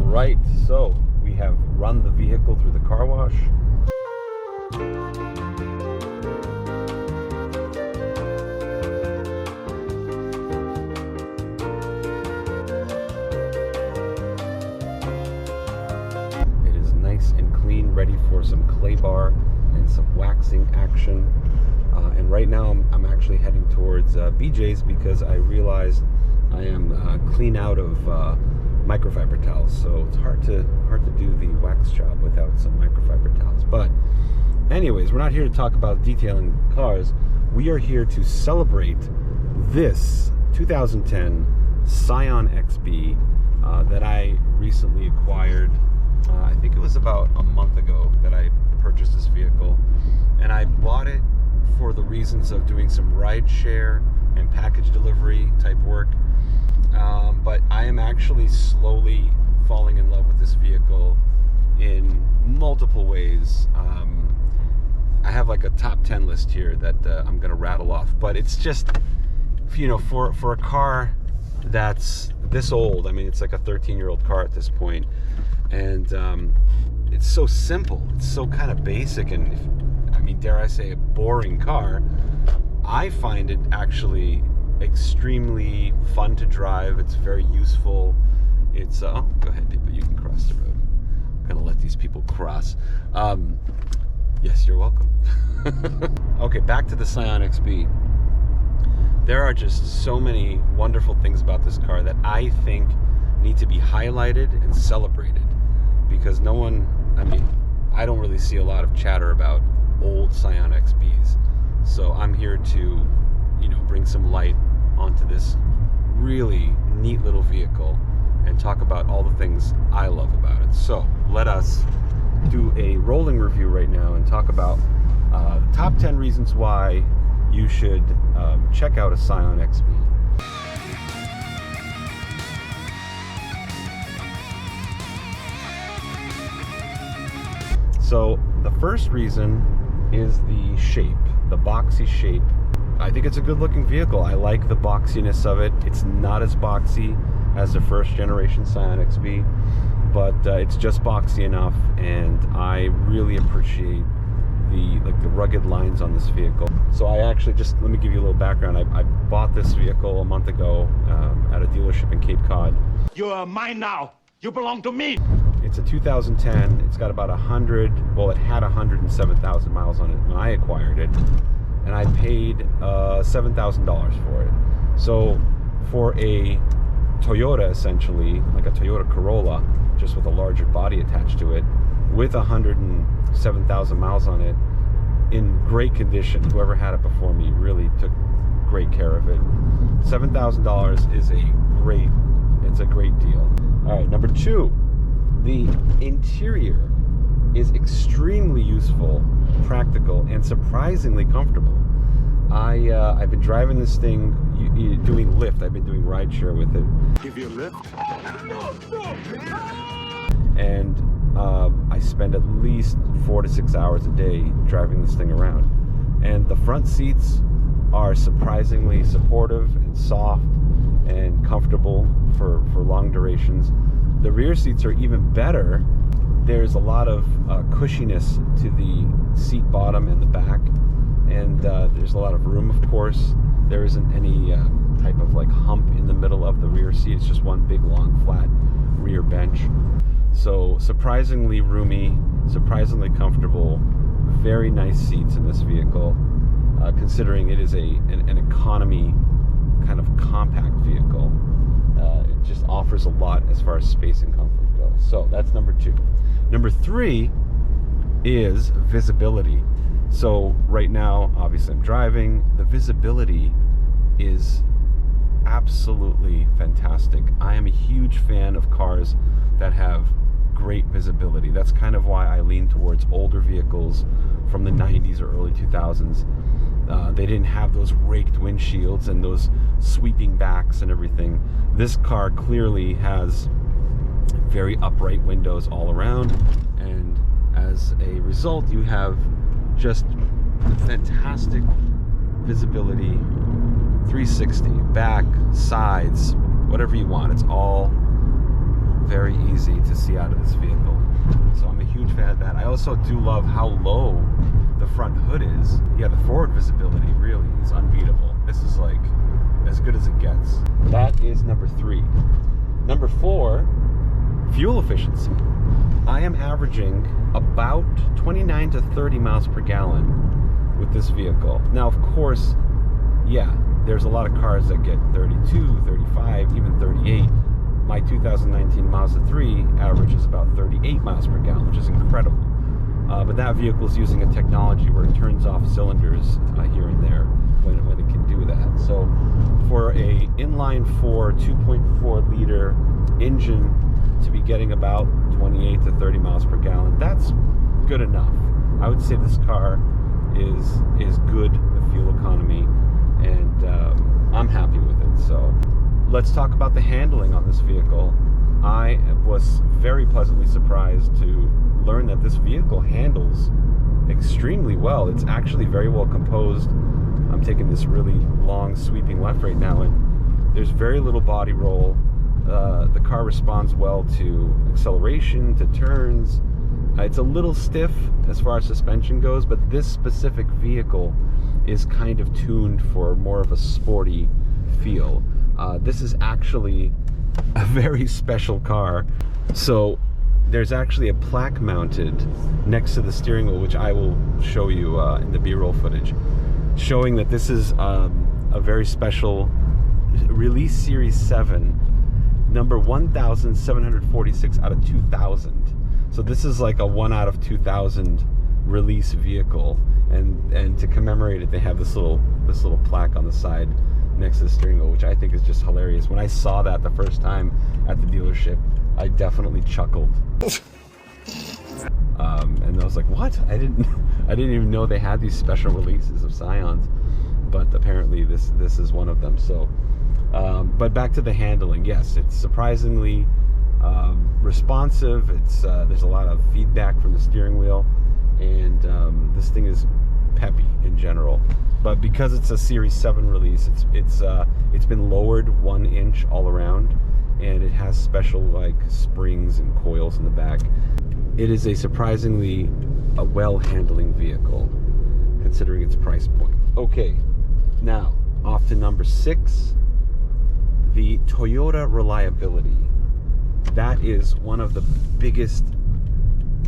right, so we have run the vehicle through the car wash. It is nice and clean, ready for some clay bar and some waxing action. And right now I'm actually heading towards BJ's because I realized I am clean out of microfiber towels, so it's hard to do the wax job without some microfiber towels. But anyways, we're not here to talk about detailing cars. We are here to celebrate this 2010 Scion XB that I recently acquired. I think it was about a month ago that I purchased this vehicle, and I bought it for the reasons of doing some ride share and package delivery type work. But I am actually slowly falling in love with this vehicle in multiple ways. I have like a top 10 list here that I'm gonna rattle off, but it's just, you know, for a car that's this old, I mean, it's like a 13-year-old car at this point, and it's so simple, it's so kind of basic, and I mean, dare I say, a boring car. I find it actually extremely fun to drive. It's very useful. It's oh, go ahead, people, you can cross the road. I'm gonna let these people cross. Yes, you're welcome. Okay, back to the Scion XB. There are just so many wonderful things about this car that I think need to be highlighted and celebrated, because no one, I mean, I don't really see a lot of chatter about old Scion XBs. So I'm here to, you know, bring some light onto this really neat little vehicle and talk about all the things I love about it. So let us do a rolling review right now and talk about the top 10 reasons why you should check out a Scion XB. So the first reason is the shape, the boxy shape. I think it's a good looking vehicle. I like the boxiness of it. It's not as boxy as the first generation Scion XB, but it's just boxy enough, and I really appreciate the rugged lines on this vehicle. So I actually, just let me give you a little background. I bought this vehicle a month ago at a dealership in Cape Cod. You are mine now. You belong to me. It's a 2010. It's got about 100, well, it had 107,000 miles on it when I acquired it, and I paid $7,000 for it. So for a Toyota, essentially, like a Toyota Corolla, just with a larger body attached to it, with 107,000 miles on it, in great condition. Whoever had it before me really took great care of it. $7,000 is it's a great deal. All right, number two, the interior is extremely useful, practical, and surprisingly comfortable. I've been driving this thing, doing Lyft. I've been doing rideshare with it. Give you a lift? And I spend at least 4 to 6 hours a day driving this thing around. And the front seats are surprisingly supportive and soft and comfortable for long durations. The rear seats are even better. There's a lot of cushiness to the seat bottom and the back, and there's a lot of room, of course. There isn't any type of like hump in the middle of the rear seat. It's just one big long flat rear bench. So surprisingly roomy, surprisingly comfortable, very nice seats in this vehicle, considering it is an economy kind of compact vehicle. It just offers a lot as far as space and comfort goes. So that's number two. Number three is visibility. So right now, obviously I'm driving. The visibility is absolutely fantastic. I am a huge fan of cars that have great visibility. That's kind of why I lean towards older vehicles from the 90s or early 2000s. They didn't have those raked windshields and those sweeping backs and everything. This car clearly has very upright windows all around, and as a result you have just fantastic visibility, 360, back, sides, whatever you want. It's all very easy to see out of this vehicle. So I'm a huge fan of that. I also do love how low the front hood is. Yeah, the forward visibility really is unbeatable. This is like as good as it gets. That is number 3. Number 4, fuel efficiency. I am averaging about 29 to 30 miles per gallon with this vehicle. Now, of course, yeah, there's a lot of cars that get 32, 35, even 38. My 2019 Mazda 3 averages about 38 miles per gallon, which is incredible. But that vehicle is using a technology where it turns off cylinders here and there when it can do that. So for a inline 4 2.4 liter engine to be getting about 28 to 30 miles per gallon, that's good enough. I would say this car is good with fuel economy, and I'm happy with it. So let's talk about the handling on this vehicle. I was very pleasantly surprised to learn that this vehicle handles extremely well. It's actually very well composed. I'm taking this really long sweeping left right now, and there's very little body roll. The car responds well to acceleration, to turns. It's a little stiff as far as suspension goes, but this specific vehicle is kind of tuned for more of a sporty feel. This is actually a very special car. So there's actually a plaque mounted next to the steering wheel, which I will show you in the B-roll footage, showing that this is a very special release Series 7, number 1746 out of 2000. So this is like a 1 out of 2000 release vehicle, and to commemorate it, they have this little plaque on the side next to the steering wheel, which I think is just hilarious. When I saw that the first time at the dealership, I definitely chuckled. And I was like, what? I didn't even know they had these special releases of Scions, but apparently this is one of them. So but back to the handling. Yes, it's surprisingly responsive. It's there's a lot of feedback from the steering wheel, and this thing is peppy in general. But because it's a Series 7 release, it's been lowered 1 inch all around, and it has special like springs and coils in the back. It is a surprisingly well-handling vehicle considering its price point. Okay, now off to number 6, the Toyota reliability. That is one of the biggest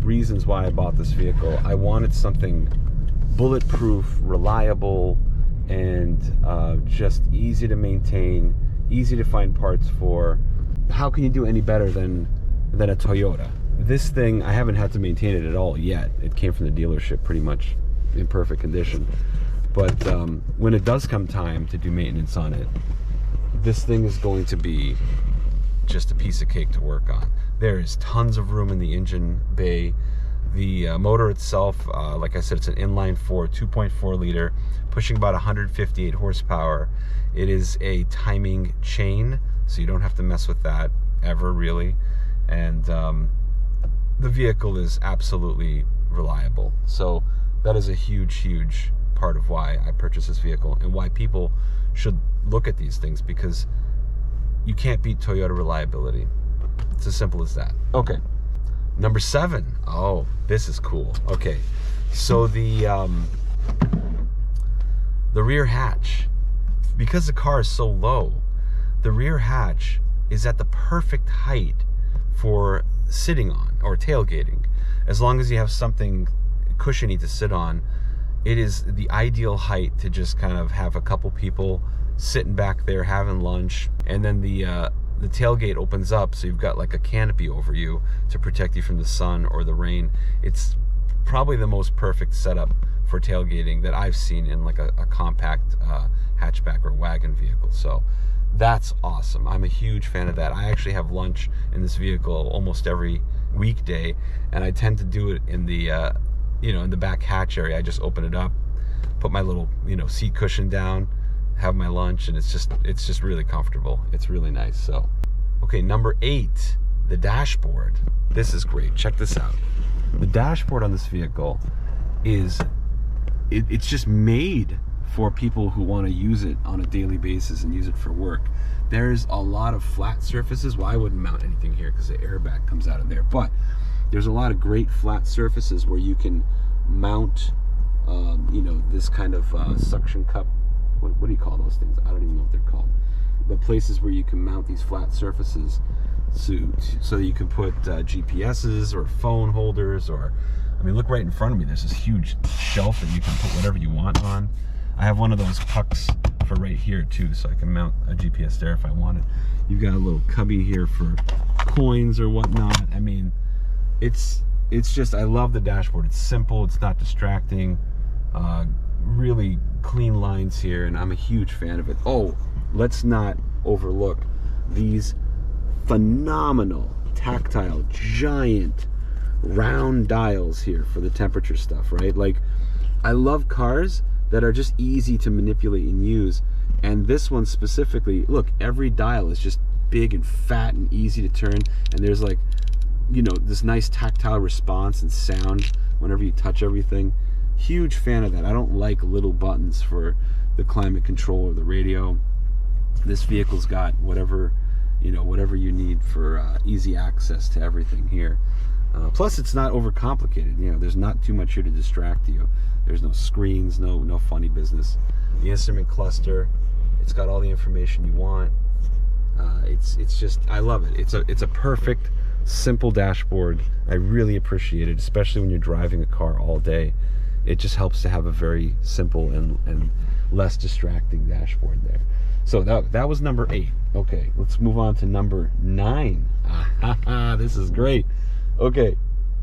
reasons why I bought this vehicle. I wanted something bulletproof, reliable, and just easy to maintain, easy to find parts for. How can you do any better than a Toyota? This thing, I haven't had to maintain it at all yet. It came from the dealership pretty much in perfect condition. But when it does come time to do maintenance on it, this thing is going to be just a piece of cake to work on. There is tons of room in the engine bay. The motor itself, like I said, it's an inline 4 2.4 liter, pushing about 158 horsepower. It is a timing chain, so you don't have to mess with that ever, really. And the vehicle is absolutely reliable. So that is a huge part of why I purchased this vehicle, and why people should look at these things, because you can't beat Toyota reliability. It's as simple as that. Okay, number 7. Oh, this is cool. Okay, so the rear hatch, because the car is so low, the rear hatch is at the perfect height for sitting on or tailgating. As long as you have something cushiony to sit on, it is the ideal height to just kind of have a couple people sitting back there having lunch, and then the tailgate opens up, so you've got like a canopy over you to protect you from the sun or the rain. It's probably the most perfect setup for tailgating that I've seen in like a compact hatchback or wagon vehicle. So that's awesome. I'm a huge fan of that. I actually have lunch in this vehicle almost every weekday, and I tend to do it in the in the back hatch area. I just open it up, put my little seat cushion down, have my lunch, and it's just really comfortable. It's really nice. So okay, number 8, the dashboard. This is great. Check this out. The dashboard on this vehicle is it's just made for people who want to use it on a daily basis and use it for work. There's a lot of flat surfaces. Well, I wouldn't mount anything here because the airbag comes out of there, but there's a lot of great flat surfaces where you can mount, you know, this kind of suction cup. What do you call those things? I don't even know what they're called. But places where you can mount these flat surfaces so you can put GPSs or phone holders, or, I mean, look right in front of me. There's this huge shelf that you can put whatever you want on. I have one of those pucks for right here too, so I can mount a GPS there if I want it. You've got a little cubby here for coins or whatnot. I mean, it's just, I love the dashboard. It's simple, it's not distracting, really clean lines here, and I'm a huge fan of it. Oh, let's not overlook these phenomenal tactile giant round dials here for the temperature stuff, right? Like, I love cars that are just easy to manipulate and use, and this one specifically, look, every dial is just big and fat and easy to turn, and there's, like, you know, this nice tactile response and sound whenever you touch everything. Huge fan of that. I don't like little buttons for the climate control or the radio. This vehicle's got whatever, you know, whatever you need for easy access to everything here. Plus, it's not overcomplicated. You know, there's not too much here to distract you. There's no screens, no funny business. The instrument cluster, it's got all the information you want. It's just, I love it. It's a perfect, simple dashboard. I really appreciate it, especially when you're driving a car all day. It just helps to have a very simple and less distracting dashboard there. So that was number 8. Okay, let's move on to number 9. This is great. Okay,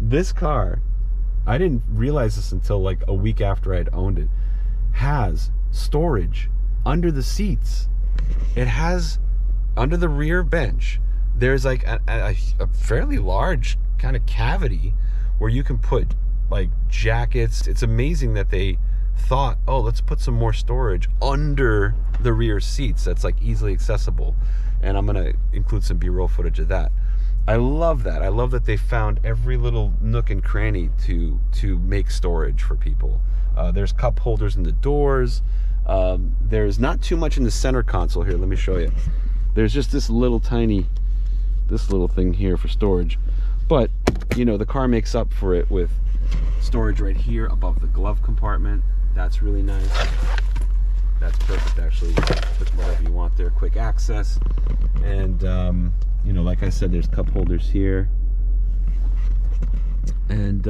this car, I didn't realize this until like a week after I'd owned it, has storage under the seats. It has, under the rear bench, there's like a fairly large kind of cavity where you can put like jackets. It's amazing that they thought, oh, let's put some more storage under the rear seats that's like easily accessible, and I'm gonna include some B-roll footage of that. I love that. I love that they found every little nook and cranny to make storage for people. There's cup holders in the doors. There's not too much in the center console here. Let me show you. There's just this little thing here for storage, but you know, the car makes up for it with storage right here above the glove compartment. That's really nice. That's perfect, actually. Put whatever you want there. Quick access. And you know, like I said, there's cup holders here, and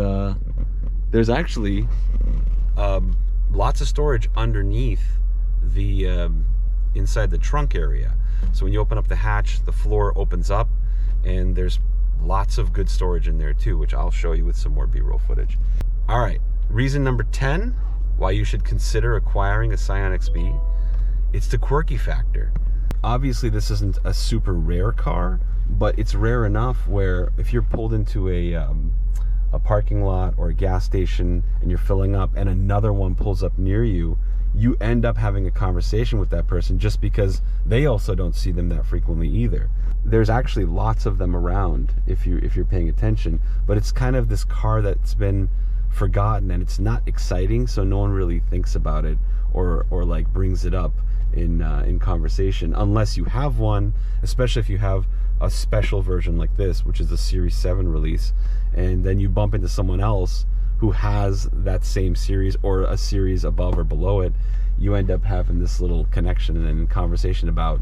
there's actually lots of storage underneath the inside the trunk area. So when you open up the hatch, the floor opens up, and there's lots of good storage in there too, which I'll show you with some more B-roll footage. All right, reason number 10 why you should consider acquiring a Scion XB, it's the quirky factor. Obviously, this isn't a super rare car, but it's rare enough where if you're pulled into a parking lot or a gas station and you're filling up and another one pulls up near you, you end up having a conversation with that person just because they also don't see them that frequently either. There's actually lots of them around if you're paying attention, but it's kind of this car that's been forgotten, and it's not exciting, so no one really thinks about it or like brings it up in conversation, unless you have one, especially if you have a special version like this, which is the Series 7 release, and then you bump into someone else who has that same series or a series above or below it. You end up having this little connection and then conversation about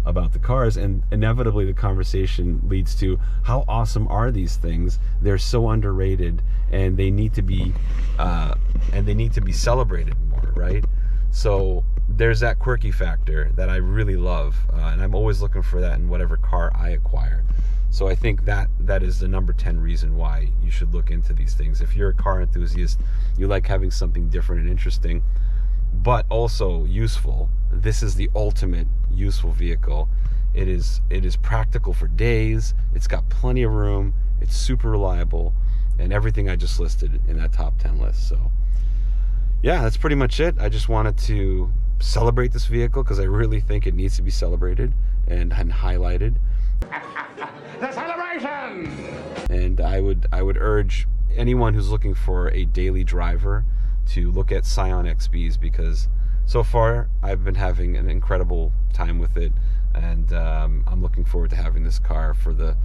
the cars, and inevitably the conversation leads to how awesome are these things. They're so underrated, and they need to be celebrated more, right? So there's that quirky factor that I really love, and I'm always looking for that in whatever car I acquire. So I think that is the number 10 reason why you should look into these things. If you're a car enthusiast, you like having something different and interesting, but also useful, this is the ultimate useful vehicle. It is practical for days. It's got plenty of room. It's super reliable, and everything I just listed in that top 10 list. So yeah, that's pretty much it. I just wanted to celebrate this vehicle because I really think it needs to be celebrated and highlighted. The celebration! And I would urge anyone who's looking for a daily driver to look at Scion XBs, because so far I've been having an incredible time with it. and I'm looking forward to having this car for the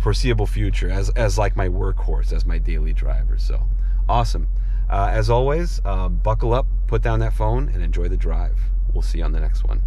foreseeable future as like my workhorse, as my daily driver. So awesome. As always, buckle up, put down that phone, and enjoy the drive. We'll see you on the next one.